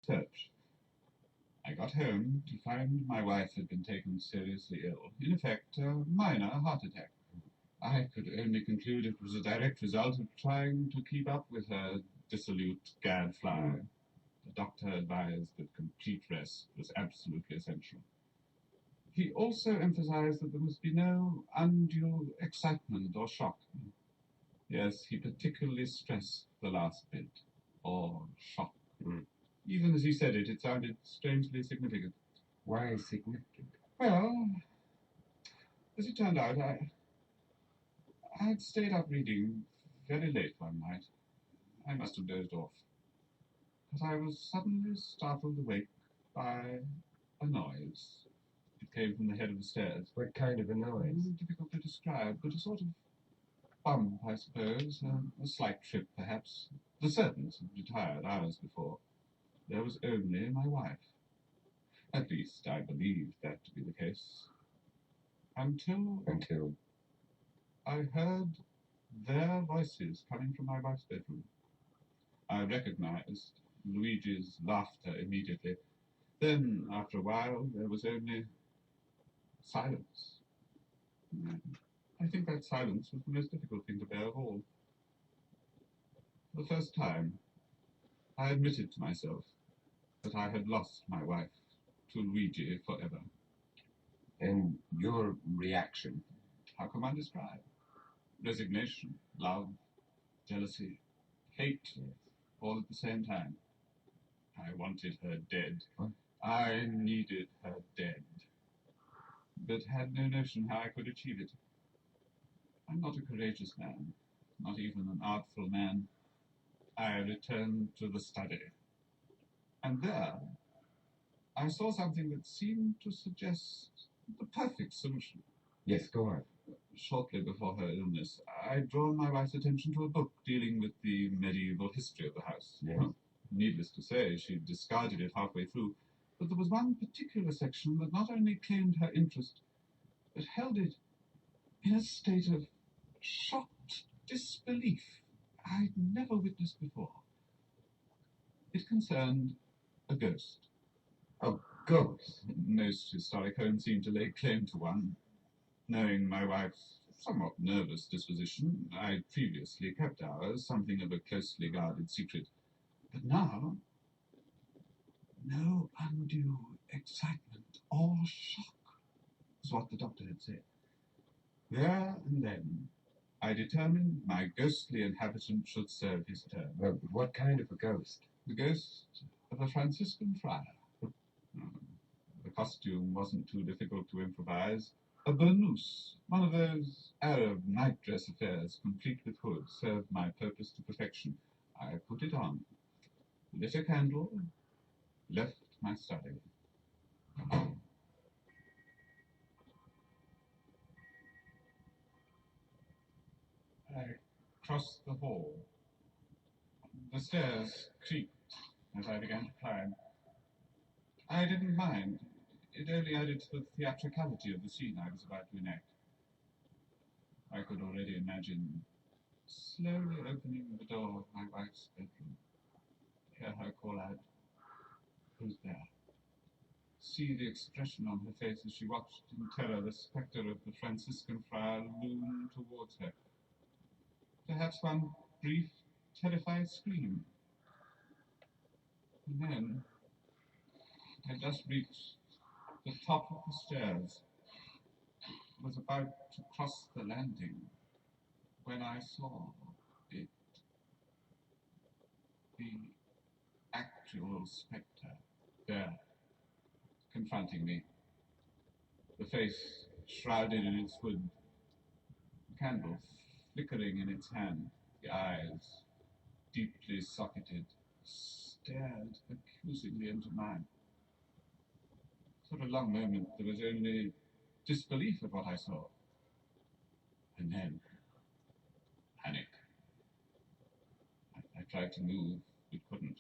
search. I got home to find my wife had been taken seriously ill. In effect, a minor heart attack. I could only conclude it was a direct result of trying to keep up with her dissolute gadfly. The doctor advised that complete rest was absolutely essential. He also emphasized that there must be no undue excitement or shock. Yes, he particularly stressed the last bit, or shock. Even as he said it, it sounded strangely significant. Why significant? Well, as it turned out, I had stayed up reading very late one night. I must have dozed off. But I was suddenly startled awake by a noise. It came from the head of the stairs. What kind of a noise? Difficult to describe, but a sort of bump, I suppose. A slight trip, perhaps. The servants had retired hours before. There was only my wife. At least I believed that to be the case. Until I heard their voices coming from my wife's bedroom. I recognized Luigi's laughter immediately. Then, after a while, there was only silence. I think that silence was the most difficult thing to bear of all. For the first time, I admitted to myself that I had lost my wife to Luigi forever. And your reaction? How can one describe? Resignation, love, jealousy, hate, all at the same time. I wanted her dead. What? I needed her dead, but had no notion how I could achieve it. I'm not a courageous man, not even an artful man. I returned to the study. And there, I saw something that seemed to suggest the perfect solution. Yes, go on. Shortly before her illness, I'd drawn my wife's attention to a book dealing with the medieval history of the house. Yes. Well, needless to say, she discarded it halfway through, but there was one particular section that not only claimed her interest, but held it in a state of shocked disbelief I'd never witnessed before. It concerned a ghost. A ghost? Most historic homes seem to lay claim to one. Knowing my wife's somewhat nervous disposition, I'd previously kept ours something of a closely guarded secret. But now, no undue excitement or shock was what the doctor had said. There and then, I determined my ghostly inhabitant should serve his turn. Well, what kind of a ghost? The ghost of a Franciscan friar. The costume wasn't too difficult to improvise. A burnous, one of those Arab nightdress affairs, complete with hood, served my purpose to perfection. I put it on, lit a candle, left my study. I crossed the hall. The stairs creaked as I began to climb. I didn't mind. It only added to the theatricality of the scene I was about to enact. I could already imagine slowly opening the door of my wife's bedroom, hear her call out, "Who's there?" See the expression on her face as she watched in terror the spectre of the Franciscan friar loom towards her. Perhaps one brief, terrified scream. And then I just reached the top of the stairs, was about to cross the landing, when I saw it, the actual spectre, there, confronting me, the face shrouded in its hood, the candle flickering in its hand, the eyes, deeply socketed, stared accusingly into mine. For a long moment, there was only disbelief at what I saw. And then, panic. I tried to move, but couldn't.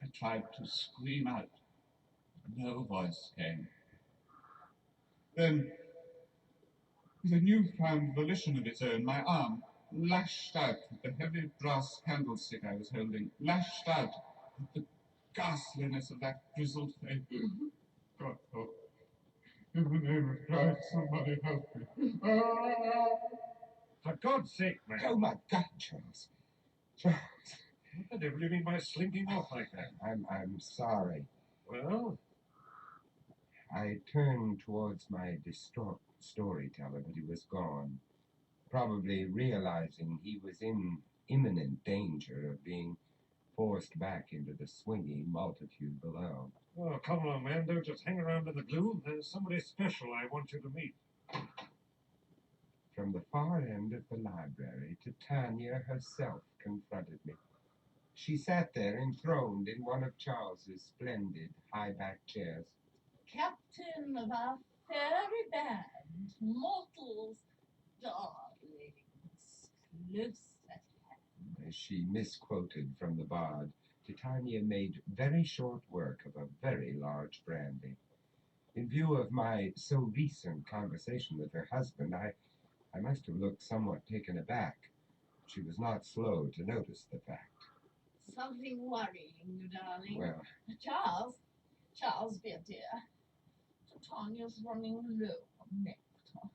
I tried to scream out. No voice came. Then, with a newfound volition of its own, my arm lashed out with the heavy brass candlestick I was holding, lashed out at the ghastliness of that grizzled face. God, oh, in the name of Christ, somebody help me. Ah! For God's sake, man. Oh, my God, Charles. Charles, What the devil do you mean by slinking off like that? I'm sorry. Well, I turned towards my distraught storyteller, but he was gone, probably realizing he was in imminent danger of being forced back into the swinging multitude below. oh, come along, man. Don't just hang around in the gloom. There's somebody special I want you to meet. From the far end of the library, Titania herself confronted me. She sat there enthroned in one of Charles's splendid high-backed chairs. Captain of our fairy band, mortals, darlings, close at hand. As she misquoted from the bard, Titania made very short work of a very large brandy. In view of my so recent conversation with her husband, I must have looked somewhat taken aback. She was not slow to notice the fact. Something worrying you, darling. Well, Charles, dear, Titania's running low on nectar.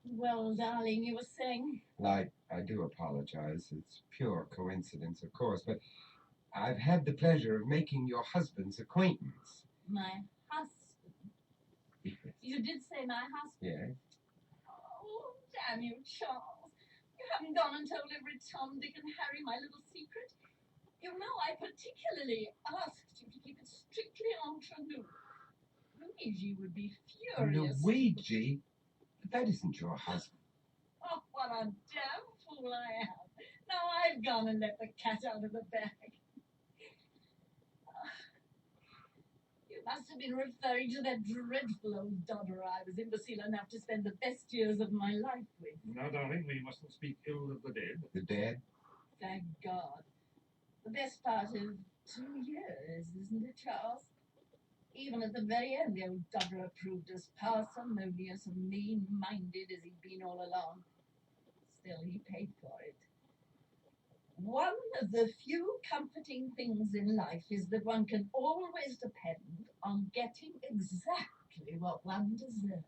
Well, darling, you were saying? I do apologize. It's pure coincidence, of course, but I've had the pleasure of making your husband's acquaintance. My husband? Yes. You did say my husband? Yes. Oh, damn you, Charles. You haven't gone and told every Tom, Dick, and Harry my little secret. You know, I particularly asked you to keep it strictly entre nous. Luigi would be furious. Luigi? That isn't your husband. Oh, what a damn fool I am. Now I've gone and let the cat out of the bag. You must have been referring to that dreadful old dodder I was imbecile enough to spend the best years of my life with. Now, darling, we mustn't speak ill of the dead. The dead? Thank God. The best part of 2 years, isn't it, Charles? Even at the very end, the old dodderer proved as parsimonious and mean-minded as he'd been all along. Still, he paid for it. One of the few comforting things in life is that one can always depend on getting exactly what one deserves.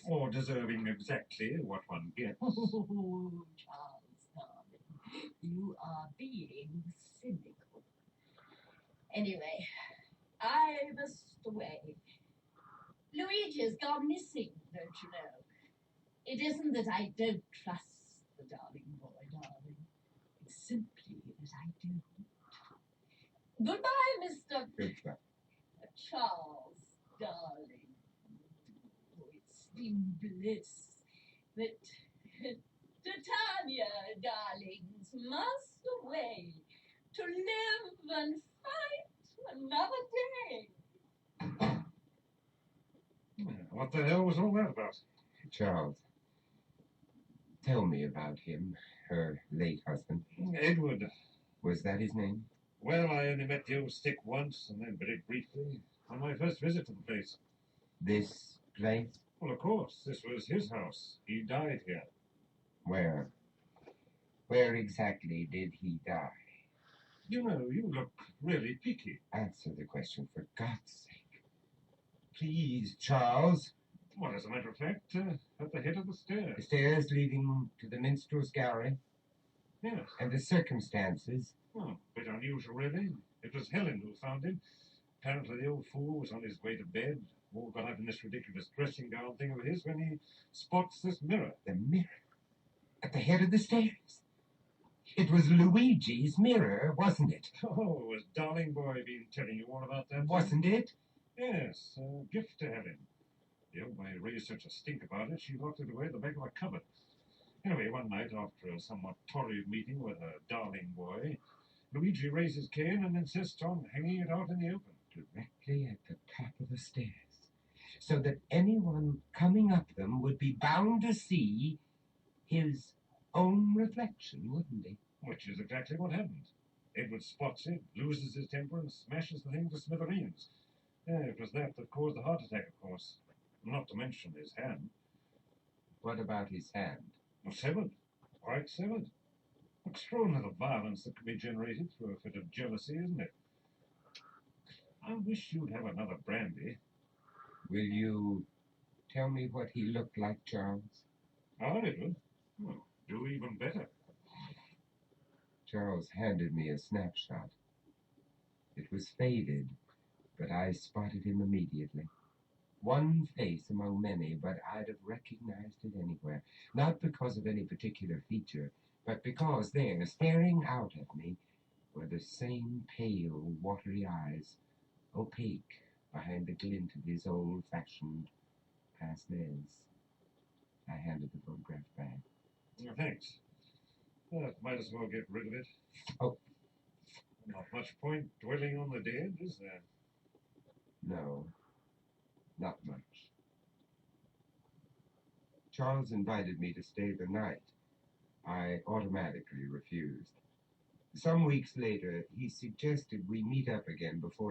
Or deserving exactly what one gets. Oh, Charles, darling, you are being cynical. Anyway, I must away. Luigi's gone missing, don't you know? It isn't that I don't trust the darling boy, darling. It's simply that I don't. Goodbye, Mr. Goodbye. Charles, darling. Oh, it's been bliss that Titania, darlings, must away to live and fight another day. What the hell was all that about? Charles, tell me about him, her late husband. Edward. Was that his name? Well, I only met the old stick once, and then very briefly, on my first visit to the place. This place? Well, of course, this was his house. He died here. Where? Where exactly did he die? You know, you look really peaky. Answer the question, for God's sake. Please, Charles. Well, as a matter of fact, at the head of the The stairs. stairs leading to the minstrel's gallery? Yes. And the circumstances? Oh, bit unusual, really. It was Helen who found him. Apparently the old fool was on his way to bed, all got up in this ridiculous dressing gown thing of his, when he spots this mirror. The mirror? At the head of the stairs? It was Luigi's mirror, wasn't it? Oh, has darling boy been telling you all about that? Wasn't it? Yes, a gift to Helen. The old boy raised such a stink about it, she locked it away at the back of a cupboard. Anyway, one night, after a somewhat torrid meeting with her darling boy, Luigi raises Cain and insists on hanging it out in the open. Directly at the top of the stairs, so that anyone coming up them would be bound to see his own reflection, wouldn't he? Which is exactly what happened. Edward spots it, loses his temper, and smashes the thing to smithereens. It was that caused the heart attack, of course. Not to mention his hand. What about his hand? Well, severed. Quite severed. Extraordinary violence that can be generated through a fit of jealousy, isn't it? I wish you'd have another brandy. Will you tell me what he looked like, Charles? Oh, it would. Well, do even better. Charles handed me a snapshot. It was faded, but I spotted him immediately. One face among many, but I'd have recognized it anywhere. Not because of any particular feature, but because there, staring out at me, were the same pale, watery eyes, opaque behind the glint of his old-fashioned pince-nez. I handed the photograph back. Well, thanks. Might as well get rid of it. Oh. Not much point dwelling on the dead, is there? No, not much. Charles invited me to stay the night. I automatically refused. Some weeks later, he suggested we meet up again before